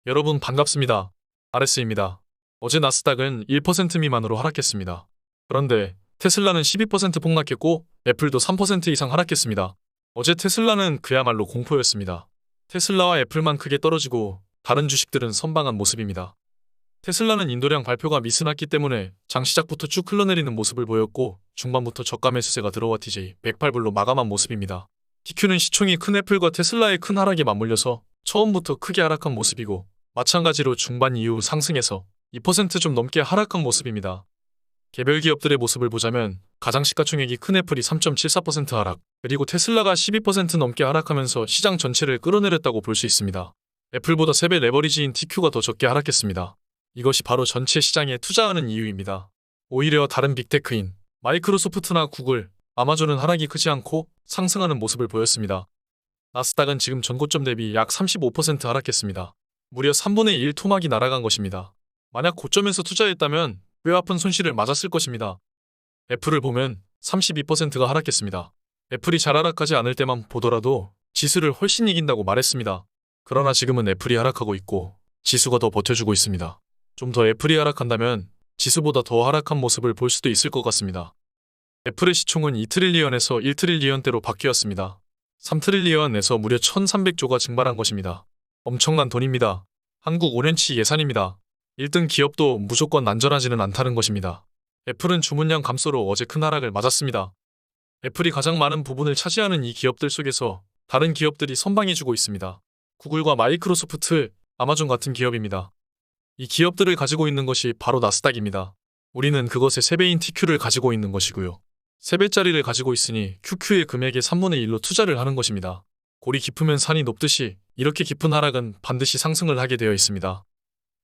여러분 반갑습니다. RS입니다. 어제 나스닥은 1% 미만으로 하락했습니다. 그런데 테슬라는 12% 폭락했고 애플도 3% 이상 하락했습니다. 어제 테슬라는 그야말로 공포였습니다. 테슬라와 애플만 크게 떨어지고 다른 주식들은 선방한 모습입니다. 테슬라는 인도량 발표가 미스났기 때문에 장 시작부터 쭉 흘러내리는 모습을 보였고 중반부터 저가 매수세가 들어와 TJ 108불로 마감한 모습입니다. TQ는 시총이 큰 애플과 테슬라의 큰 하락에 맞물려서 처음부터 크게 하락한 모습이고 마찬가지로 중반 이후 상승해서 2% 좀 넘게 하락한 모습입니다. 개별 기업들의 모습을 보자면 가장 시가총액이 큰 애플이 3.74% 하락, 그리고 테슬라가 12% 넘게 하락하면서 시장 전체를 끌어내렸다고 볼 수 있습니다. 애플보다 3배 레버리지인 TQ가 더 적게 하락했습니다. 이것이 바로 전체 시장에 투자하는 이유입니다. 오히려 다른 빅테크인 마이크로소프트나 구글, 아마존은 하락이 크지 않고 상승하는 모습을 보였습니다. 나스닥은 지금 전고점 대비 약 35% 하락했습니다. 무려 3분의 1 토막이 날아간 것입니다. 만약 고점에서 투자했다면 뼈 아픈 손실을 맞았을 것입니다. 애플을 보면 32%가 하락했습니다. 애플이 잘 하락하지 않을 때만 보더라도 지수를 훨씬 이긴다고 말했습니다. 그러나 지금은 애플이 하락하고 있고 지수가 더 버텨주고 있습니다. 좀 더 애플이 하락한다면 지수보다 더 하락한 모습을 볼 수도 있을 것 같습니다. 애플의 시총은 2트릴리언에서 1트릴리언대로 바뀌었습니다. 3트릴리언에서 무려 1300조가 증발한 것입니다. 엄청난 돈입니다. 한국 5년치 예산입니다. 1등 기업도 무조건 안전하지는 않다는 것입니다. 애플은 주문량 감소로 어제 큰 하락을 맞았습니다. 애플이 가장 많은 부분을 차지하는 이 기업들 속에서 다른 기업들이 선방해주고 있습니다. 구글과 마이크로소프트, 아마존 같은 기업입니다. 이 기업들을 가지고 있는 것이 바로 나스닥입니다. 우리는 그것의 3배인 TQ를 가지고 있는 것이고요. 3배짜리를 가지고 있으니 QQ의 금액의 3분의 1로 투자를 하는 것입니다. 골이 깊으면 산이 높듯이 이렇게 깊은 하락은 반드시 상승을 하게 되어 있습니다.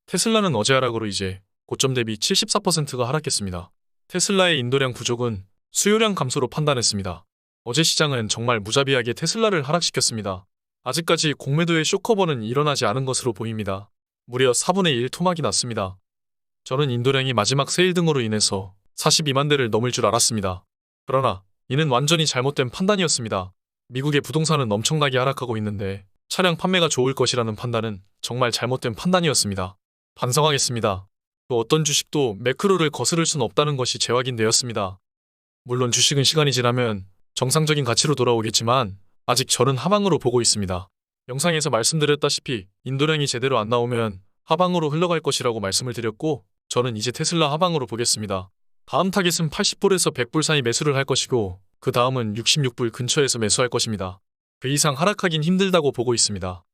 테슬라는 어제 하락으로 이제 고점 대비 74%가 하락했습니다. 테슬라의 인도량 부족은 수요량 감소로 판단했습니다. 어제 시장은 정말 무자비하게 테슬라를 하락시켰습니다. 아직까지 공매도의 쇼커버는 일어나지 않은 것으로 보입니다. 무려 4분의 1 토막이 났습니다. 저는 인도량이 마지막 세일 등으로 인해서 42만 대를 넘을 줄 알았습니다. 그러나 이는 완전히 잘못된 판단이었습니다. 미국의 부동산은 엄청나게 하락하고 있는데 차량 판매가 좋을 것이라는 판단은 정말 잘못된 판단이었습니다. 반성하겠습니다. 또 어떤 주식도 매크로를 거스를 순 없다는 것이 재확인되었습니다. 물론 주식은 시간이 지나면 정상적인 가치로 돌아오겠지만 아직 저는 하방으로 보고 있습니다. 영상에서 말씀드렸다시피 인도량이 제대로 안 나오면 하방으로 흘러갈 것이라고 말씀을 드렸고 저는 이제 테슬라 하방으로 보겠습니다. 다음 타깃은 80불에서 100불 사이 매수를 할 것이고 그 다음은 66불 근처에서 매수할 것입니다. 그 이상 하락하긴 힘들다고 보고 있습니다.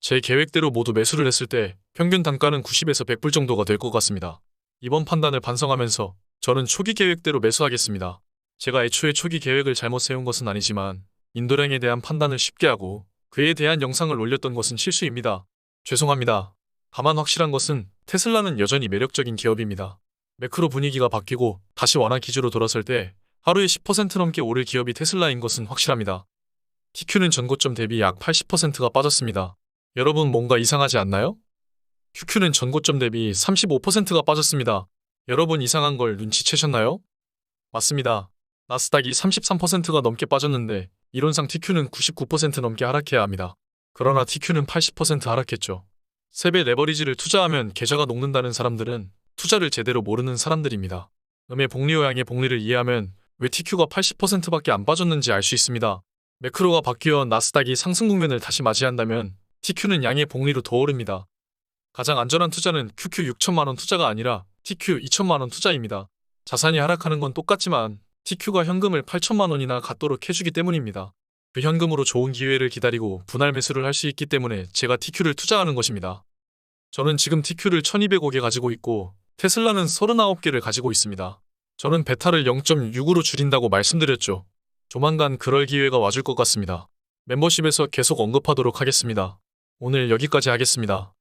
제 계획대로 모두 매수를 했을 때 평균 단가는 90에서 100불 정도가 될 것 같습니다. 이번 판단을 반성하면서 저는 초기 계획대로 매수하겠습니다. 제가 애초에 초기 계획을 잘못 세운 것은 아니지만 인도량에 대한 판단을 쉽게 하고 그에 대한 영상을 올렸던 것은 실수입니다. 죄송합니다. 다만 확실한 것은 테슬라는 여전히 매력적인 기업입니다. 매크로 분위기가 바뀌고 다시 완화 기조로 돌아설 때 하루에 10% 넘게 오를 기업이 테슬라인 것은 확실합니다. TQ는 전고점 대비 약 80%가 빠졌습니다. 여러분 뭔가 이상하지 않나요? QQ는 전고점 대비 35%가 빠졌습니다. 여러분 이상한 걸 눈치채셨나요? 맞습니다. 나스닥이 33%가 넘게 빠졌는데 이론상 TQ는 99% 넘게 하락해야 합니다. 그러나 TQ는 80% 하락했죠. 3배 레버리지를 투자하면 계좌가 녹는다는 사람들은 투자를 제대로 모르는 사람들입니다. 음의 복리와 양의 복리를 이해하면 왜 TQ가 80%밖에 안 빠졌는지 알 수 있습니다. 매크로가 바뀌어 나스닥이 상승 국면을 다시 맞이한다면 TQ는 양의 복리로 더 오릅니다. 가장 안전한 투자는 QQ 6천만원 투자가 아니라 TQ 2천만원 투자입니다. 자산이 하락하는 건 똑같지만 TQ가 현금을 8천만원이나 갖도록 해주기 때문입니다. 그 현금으로 좋은 기회를 기다리고 분할 매수를 할 수 있기 때문에 제가 TQ를 투자하는 것입니다. 저는 지금 TQ를 1200억에 가지고 있고 테슬라는 39개를 가지고 있습니다. 저는 베타를 0.6으로 줄인다고 말씀드렸죠. 조만간 그럴 기회가 와줄 것 같습니다. 멤버십에서 계속 언급하도록 하겠습니다. 오늘 여기까지 하겠습니다.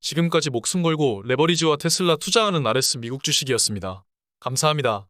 지금까지 목숨 걸고 레버리지와 테슬라 투자하는 RS 미국 주식이었습니다. 감사합니다.